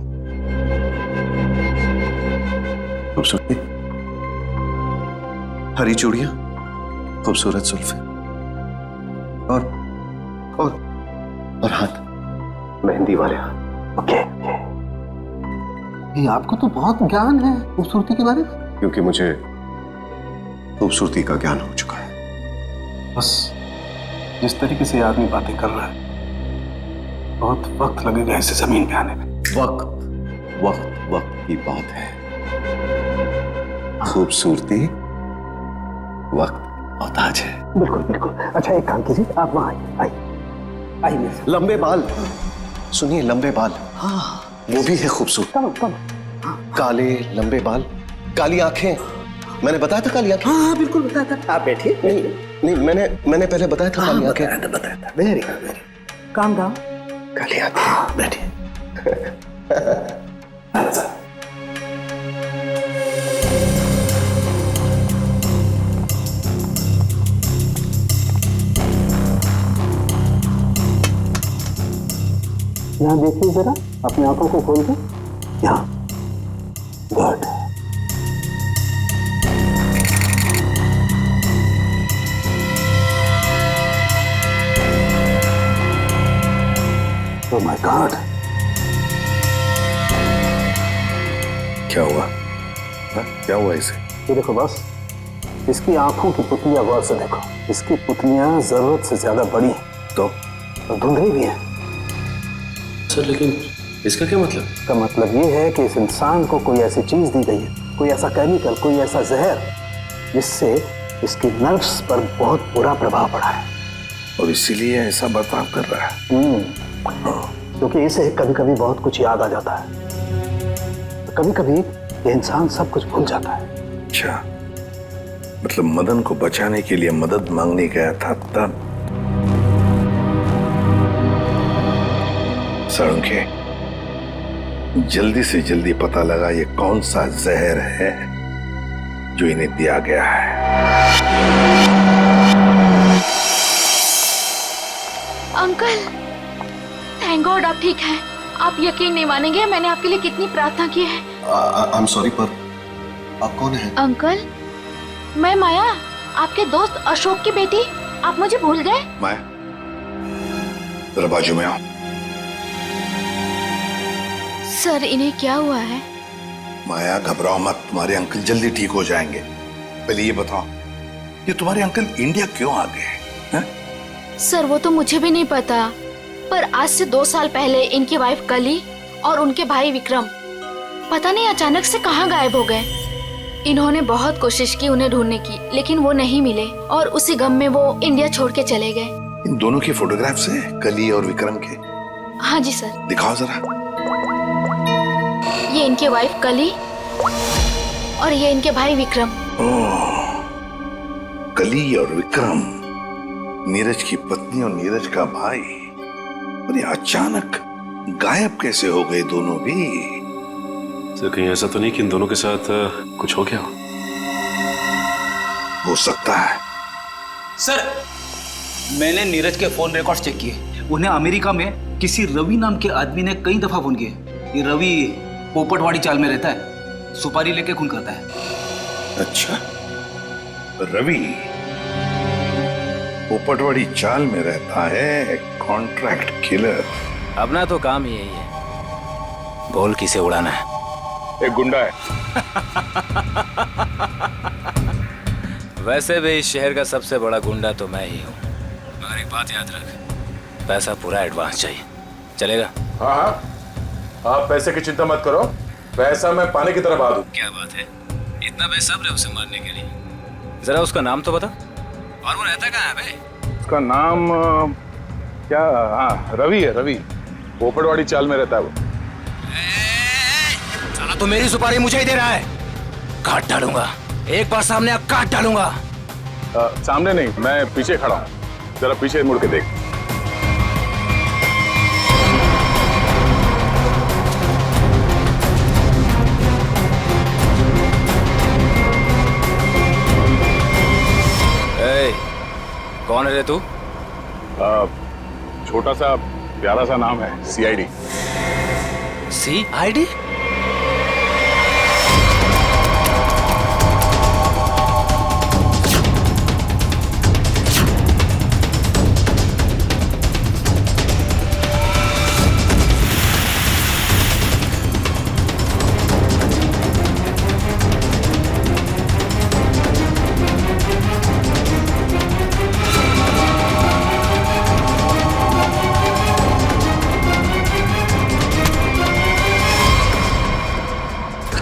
Speaker 1: खूबसूरती हरी चूड़ियां, खूबसूरत जुल्फे और हाथ, मेहंदी वाले हाथ।
Speaker 15: ओके। ये आपको तो बहुत ज्ञान है खूबसूरती के बारे में।
Speaker 1: क्योंकि मुझे खूबसूरती का ज्ञान हो चुका है।
Speaker 15: बस जिस तरीके से आदमी बातें कर रहा है, बहुत वक्त लगेगा इसे जमीन पे आने में।
Speaker 1: वक्त वक्त वक्त की बात है। खूबसूरती वक्त मोहताज है।
Speaker 15: बिल्कुल बिल्कुल। अच्छा एक काम कीजिए, आप वहां आइए।
Speaker 1: लंबे बाल, सुनिए, लंबे बाल। हाँ, वो भी है खूबसूरत। काले लंबे बाल, काली आंखें। मैंने बताया था काली आंखें।
Speaker 15: हाँ बिल्कुल बताया था। आप बैठिए।
Speaker 1: नहीं, मैंने पहले बताया था काली आंखें।
Speaker 15: बताया था। Very good, very good. Calm down.
Speaker 1: काली आंखें।
Speaker 15: बैठिए। यहाँ देखिए जरा, अपनी आंखों को खोल के। यहाँ। गुड। Oh my God.
Speaker 1: क्या हुआ? क्या हुआ इसे?
Speaker 15: ये देखो बस, इसकी आंखों की पुतलियां गौर से देखो। इसकी पुतलियां जरूरत से ज्यादा बड़ी हैं तो धुंधली भी हैं।
Speaker 17: सर लेकिन इसका क्या मतलब?
Speaker 15: इसका मतलब ये है कि इस इंसान को कोई ऐसी चीज दी गई है, कोई ऐसा केमिकल, कोई ऐसा जहर, जिससे इसकी नर्व्स पर बहुत बुरा प्रभाव पड़ा है
Speaker 1: और इसीलिए ऐसा बर्ताव कर रहा है।
Speaker 15: क्योंकि इसे कभी कभी बहुत कुछ याद आ जाता है। कभी कभी
Speaker 5: ये इंसान सब कुछ भूल जाता है।
Speaker 15: अच्छा, मतलब मदन को बचाने के लिए मदद मांगने गया था तब। सड़के जल्दी से जल्दी पता लगा ये कौन सा जहर है जो इन्हें दिया गया है।
Speaker 4: अंकल, थैंक गॉड आप ठीक हैं। आप यकीन नहीं मानेंगे मैंने आपके लिए कितनी प्रार्थना की है।
Speaker 1: आई एम सॉरी, पर आप कौन हैं?
Speaker 4: अंकल, मैं माया, आपके दोस्त अशोक की बेटी। आप मुझे भूल गए?
Speaker 15: माया, जरा बाजू में आओ।
Speaker 4: सर, इन्हें क्या हुआ है?
Speaker 15: माया, घबराओ मत, तुम्हारे अंकल जल्दी ठीक हो जाएंगे। पहले ये बताओ, ये तुम्हारे अंकल इंडिया क्यों आ गए हैं?
Speaker 4: सर, वो तो मुझे भी नहीं पता, पर आज से 2 साल पहले इनकी वाइफ कली और उनके भाई विक्रम पता नहीं अचानक से कहाँ गायब हो गए। इन्होंने बहुत कोशिश की उन्हें ढूंढने की, लेकिन वो नहीं मिले और उसी गम में वो इंडिया छोड़ के चले गए।
Speaker 15: इन दोनों की फोटोग्राफ्स हैं, कली और विक्रम के?
Speaker 4: हाँ जी सर।
Speaker 15: दिखाओ जरा।
Speaker 4: ये इनके वाइफ कली और ये इनके भाई विक्रम।
Speaker 15: ओह, कली और विक्रम, नीरज की पत्नी और नीरज का भाई। और ये अचानक गायब कैसे हो गए दोनों भी?
Speaker 17: तो कहीं ऐसा तो नहीं कि इन दोनों के साथ कुछ हो गया
Speaker 15: हो सकता है।
Speaker 5: सर, मैंने नीरज के फोन रिकॉर्ड्स चेक किए। उन्हें अमेरिका में किसी रवि नाम के आदमी ने कई दफा फोन किए। ये रवि पोपटवाड़ी चाल में रहता है, सुपारी लेके खून करता है।
Speaker 15: अच्छा, रवि पोपटवाड़ी चाल में रहता है, कॉन्ट्रैक्ट किलर।
Speaker 5: अपना तो काम ही यही है, बोल किसे उड़ाना है।
Speaker 12: एक गुंडा है।
Speaker 5: वैसे भी इस शहर का सबसे बड़ा गुंडा तो मैं ही हूँ। और एक बात याद रख, पैसा पूरा एडवांस चाहिए, चलेगा?
Speaker 12: हाँ हाँ, आप पैसे की चिंता मत करो, पैसा मैं पानी की तरह बहा दूं।
Speaker 5: क्या बात है, इतना बेसब्र है उसे मारने के लिए। जरा उसका नाम तो बता, और वो रहता कहाँ है भाई?
Speaker 12: उसका नाम क्या? हाँ, रवि है, रवि। पोपटवाड़ी चाल में रहता है वो।
Speaker 5: साला तो मेरी सुपारी मुझे ही दे रहा है, काट डालूंगा। एक बार सामने आ, काट डालूंगा।
Speaker 12: सामने नहीं, मैं पीछे खड़ा हूँ, जरा पीछे मुड़ के देख।
Speaker 5: कौन है रे तू?
Speaker 12: छोटा सा प्यारा सा नाम है, CID।
Speaker 5: CID?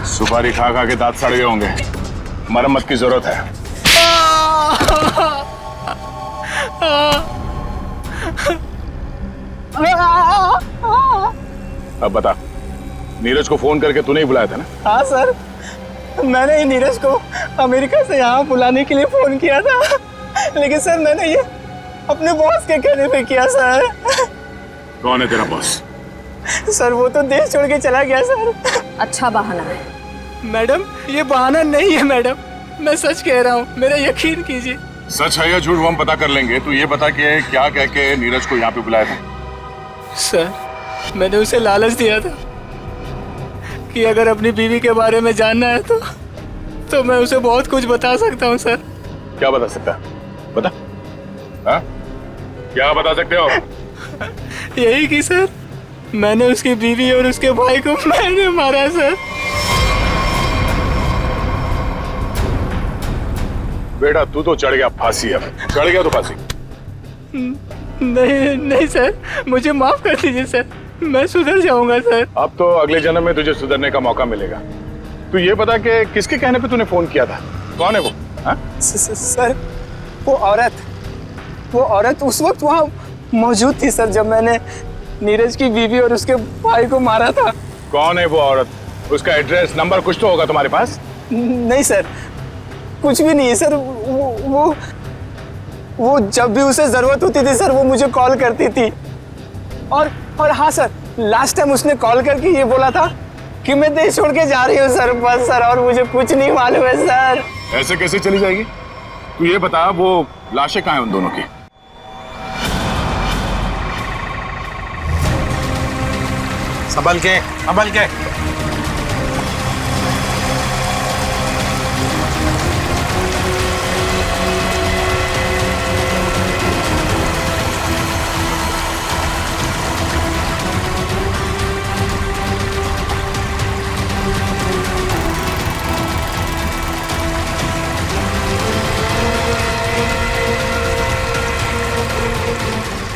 Speaker 12: सुपारी खा खा के दांत सड़ गए होंगे, मरम्मत की जरूरत है। अब बता, नीरज को फोन करके तूने ही बुलाया था ना?
Speaker 6: हाँ सर, मैंने ही नीरज को अमेरिका से यहाँ बुलाने के लिए फोन किया था, लेकिन सर मैंने ये अपने बॉस के कहने पे किया सर।
Speaker 12: कौन है तेरा बॉस?
Speaker 6: सर वो तो देश छोड़ के चला गया सर।
Speaker 11: अच्छा बहाना है
Speaker 6: मैडम, ये बहाना नहीं है मैडम, मैं सच कह रहा हूँ, मेरा यकीन कीजिए।
Speaker 12: सच है या झूठ वो हम पता कर लेंगे, तू ये बता कि क्या कह के नीरज को यहाँ पे बुलाया था?
Speaker 6: सर, मैंने उसे लालच दिया था कि अगर अपनी बीवी के बारे में जानना है तो मैं उसे बहुत कुछ बता सकता हूँ सर।
Speaker 12: क्या बता सकता है? बता। हाँ? क्या बता सकते हो?
Speaker 6: यही कि सर, मैंने उसकी बीवी और उसके भाई को मैंने मारा सर।
Speaker 12: बेटा तू तो चढ़ गया फांसी, अब चढ़ गया तो फांसी।
Speaker 6: नहीं नहीं सर, मुझे माफ कर दीजिए सर, मैं सुधर जाऊंगा सर।
Speaker 12: अब तो अगले जन्म में तुझे सुधरने का मौका मिलेगा। तू ये बता कि किसके कहने पे तूने फोन किया था? कौन है वो?
Speaker 6: सर, वो औरत उस वक्त वहाँ मौजूद थी सर, जब मैंने नीरज की बीवी और उसके भाई को मारा था।
Speaker 12: कौन है वो औरत? उसका एड्रेस नंबर कुछ तो होगा तुम्हारे पास?
Speaker 6: नहीं सर, कुछ भी नहीं है सर। वो जब भी उसे जरूरत होती थी सर, वो मुझे कॉल करती थी। और हाँ सर, लास्ट टाइम उसने कॉल करके ये बोला था कि मैं देश छोड़ के जा रही हूँ सर, बस सर, और मुझे कुछ नहीं मालूम है सर।
Speaker 12: ऐसे कैसे चली जाएगी? तू ये बता, वो लाशें कहाँ हैं उन दोनों की?
Speaker 15: संभल के, संभल के।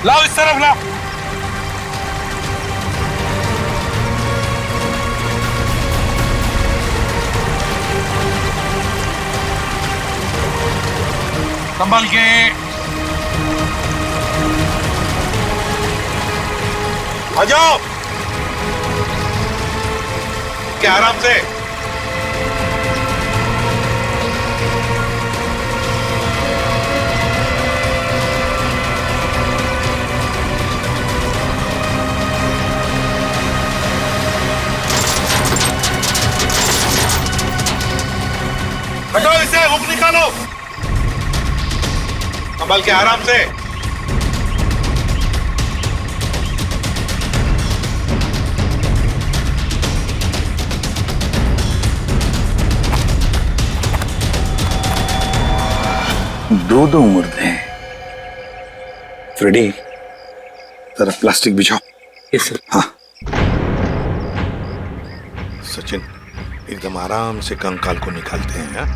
Speaker 12: लाओ इस तरफ लाओ। संभल के। आ जाओ क्या, आराम से। हटो इसे, हुक निकालो। संभल के, आराम से।
Speaker 15: दो मुर्दे हैं। फ्रेडी, जरा प्लास्टिक बिछाओ।
Speaker 14: Yes sir.
Speaker 15: हाँ सचिन, एकदम आराम से कंकाल को निकालते हैं। हाँ?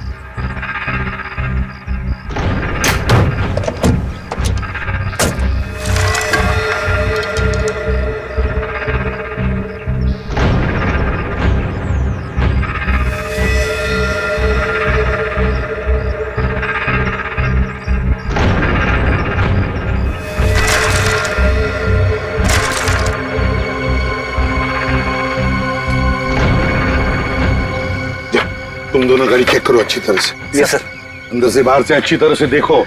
Speaker 15: तुम दोनों गाड़ी चेक करो अच्छी तरह से।
Speaker 14: Yes sir.
Speaker 15: अंदर से बाहर से अच्छी तरह से देखो।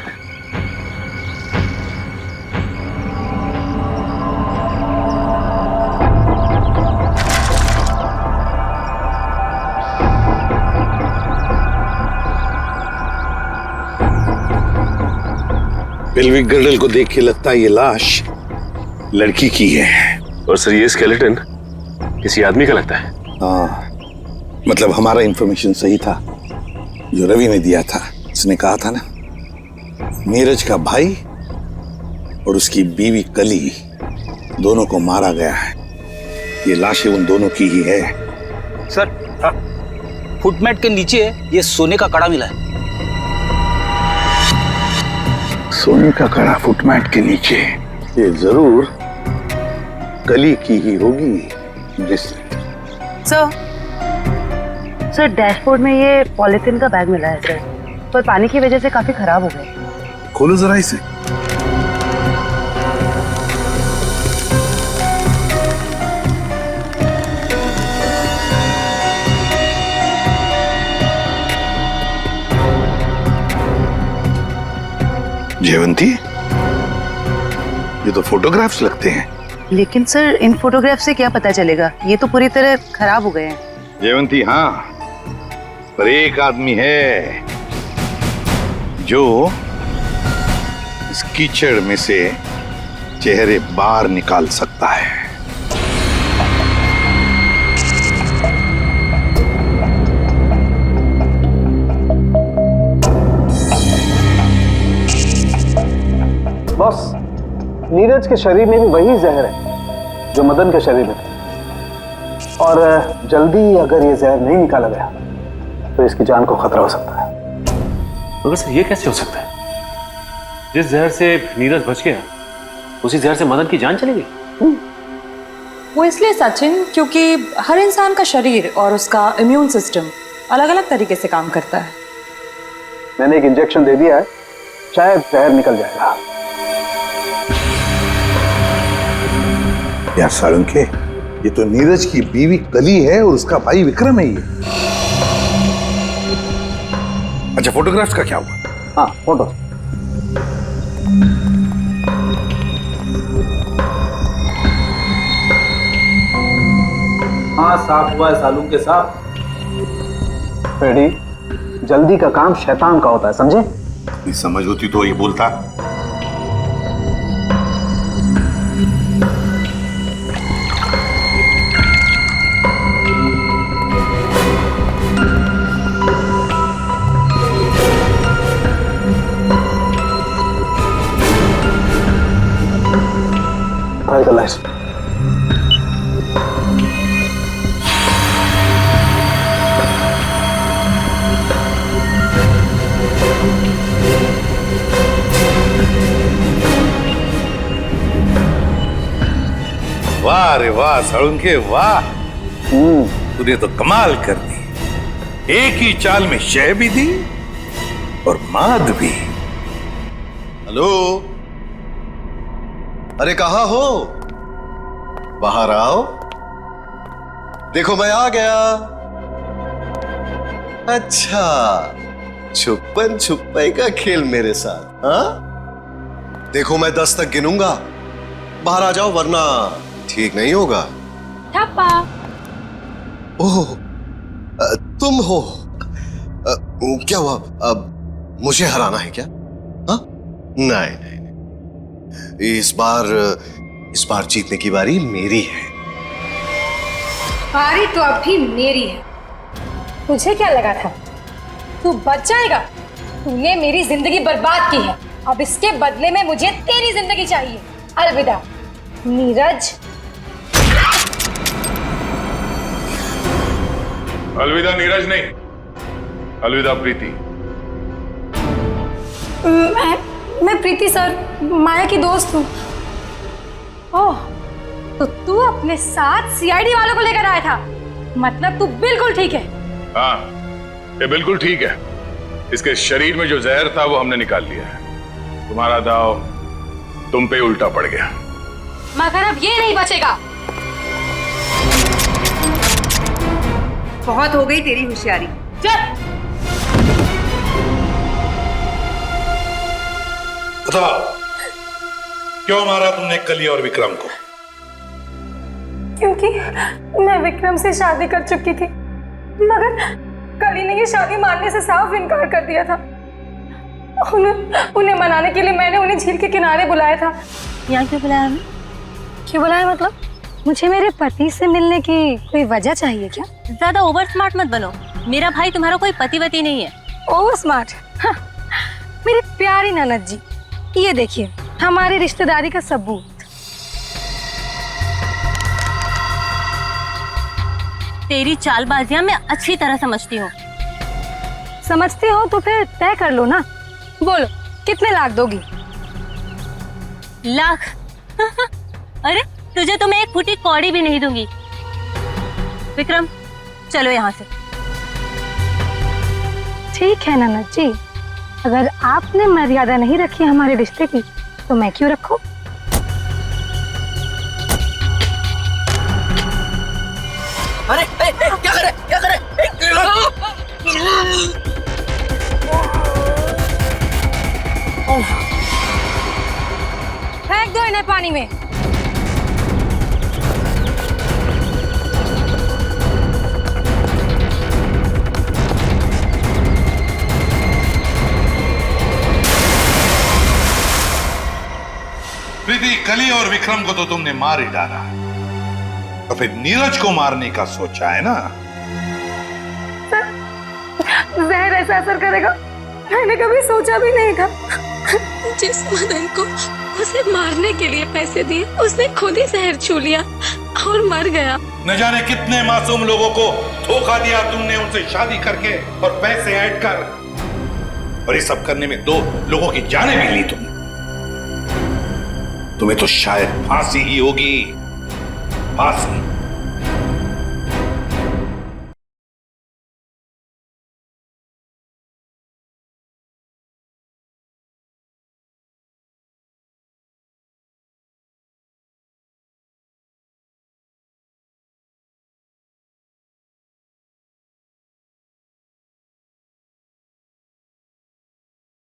Speaker 15: पेल्विक गर्डल को देख के लगता है ये लाश लड़की की है।
Speaker 17: और सर ये स्केलेटन किसी आदमी का लगता है।
Speaker 15: हाँ, मतलब हमारा इंफॉर्मेशन सही था जो रवि ने दिया था। उसने कहा था ना, नीरज का भाई और उसकी बीवी कली दोनों को मारा गया है। ये लाशें उन दोनों की ही है।
Speaker 5: सर, फुटमेट के नीचे ये सोने का कड़ा मिला है।
Speaker 15: सोने का कड़ा फुटमेट के नीचे? ये जरूर कली की ही होगी।
Speaker 19: सर डैशबोर्ड में ये पॉलिथीन का बैग मिला है सर, पर पानी की वजह से काफी खराब हो गए।
Speaker 15: खोलो जरा इसे। जयवंती, ये तो फोटोग्राफ्स लगते हैं।
Speaker 19: लेकिन सर इन फोटोग्राफ से क्या पता चलेगा, ये तो पूरी तरह खराब हो गए हैं।
Speaker 15: जयवंती, हाँ, पर एक आदमी है जो इस कीचड़ में से चेहरे बाहर निकाल सकता है।
Speaker 6: बॉस, नीरज के शरीर में भी वही जहर है जो मदन के शरीर में था, और जल्दी अगर ये जहर नहीं निकाला गया तो इसकी जान को खतरा हो सकता है।
Speaker 17: मगर सर ये कैसे हो सकता है? जिस जहर से नीरज बच गया उसी जहर से मदन की जान चली गई।
Speaker 20: वो इसलिए सचिन, क्योंकि हर इंसान का शरीर और उसका इम्यून सिस्टम अलग अलग तरीके से काम करता है।
Speaker 6: मैंने एक इंजेक्शन दे दिया है, शायद जहर निकल जाएगा।
Speaker 15: यार साळुंखे, ये तो नीरज की बीवी कली है और उसका भाई विक्रम है ये। अच्छा, फोटोग्राफ्स का क्या हुआ?
Speaker 6: हाँ, फोटो।
Speaker 5: हाँ, साफ हुआ है सालू के साथ।
Speaker 6: फ्रेडी, जल्दी का काम शैतान का होता है, समझे?
Speaker 15: ये समझ होती तो ये बोलता। वाह रे वाह साळुंखे, वाह। तूने तो कमाल कर दी। एक ही चाल में शय भी दी और माद भी।
Speaker 1: हेलो, अरे कहाँ हो? बाहर आओ, देखो मैं आ गया। अच्छा, छुपन छुपाई का खेल मेरे साथ, हाँ? देखो मैं 10 तक गिनूंगा, बाहर आ जाओ वरना ठीक नहीं होगा।
Speaker 10: ठप्पा।
Speaker 1: ओह, तुम हो? क्या हुआ? अब मुझे हराना है क्या? हाँ? नहीं नहीं नहीं, इस बार जीतने की बारी मेरी है।
Speaker 10: बारी तो अब भी मेरी है। तुझे क्या लगा था तू बच जाएगा? तूने मेरी जिंदगी बर्बाद की है, अब इसके बदले में मुझे तेरी जिंदगी चाहिए। अलविदा नीरज।
Speaker 12: अलविदा नीरज नहीं, अलविदा प्रीति।
Speaker 10: मैं प्रीति सर, माया की दोस्त हूँ। ओह, तो तू अपने साथ सीआईडी वालों को लेकर आया था? मतलब तू बिल्कुल ठीक है?
Speaker 12: हाँ, ये बिल्कुल ठीक है। इसके शरीर में जो जहर था वो हमने निकाल लिया है। तुम्हारा दाव तुम पे उल्टा पड़ गया।
Speaker 10: मगर अब ये नहीं बचेगा।
Speaker 19: बहुत हो गई तेरी होशियारी।
Speaker 10: चल।
Speaker 15: बताओ, क्यों मारा तुमने कली और विक्रम को?
Speaker 10: क्योंकि मैं विक्रम से शादी कर चुकी थी, मगर कली ने ये शादी मानने से साफ इनकार कर दिया था। उन्हें मनाने के लिए मैंने उन्हें झील के किनारे बुलाया था।
Speaker 11: यहाँ क्यों बुलाया हमें?
Speaker 10: क्यों बुलाया मतलब? मुझे मेरे पति से मिलने की कोई वजह चाहिए क्या?
Speaker 11: ज्यादा ओवर स्मार्ट मत बनो। मेरा भाई तुम्हारा कोई पतिवती नहीं है।
Speaker 10: Over smart? हाँ, मेरी प्यारी ननद जी, ये देखिए हमारी रिश्तेदारी का सबूत।
Speaker 11: तेरी चालबाजियां मैं अच्छी तरह समझती हूँ।
Speaker 10: समझती हो तो फिर तय कर लो ना। बोलो कितने लाख दोगी?
Speaker 11: लाख? अरे तुझे तो मैं एक फूटी कौड़ी भी नहीं दूंगी। विक्रम, चलो यहाँ से।
Speaker 10: ठीक है ननद जी, अगर आपने मर्यादा नहीं रखी हमारे रिश्ते की तो मैं क्यों रखूं?
Speaker 7: अरे क्या करे क्या करे?
Speaker 10: फेंक दो इन्हें पानी में।
Speaker 15: प्रीति, कली और विक्रम को तो तुमने मार ही डाला, तो फिर नीरज को मारने का सोचा है ना?
Speaker 10: जहर ऐसा असर करेगा मैंने कभी सोचा भी नहीं था।
Speaker 11: जिस मदन को उसे मारने के लिए पैसे दिए उसने खुद ही जहर छू लिया और मर गया।
Speaker 15: न जाने कितने मासूम लोगों को धोखा दिया तुमने, उनसे शादी करके और पैसे ऐड कर, और ये सब करने में 2 लोगों की जानें भी ली तुमने। तुम्हें तो शायद फांसी ही होगी, फांसी।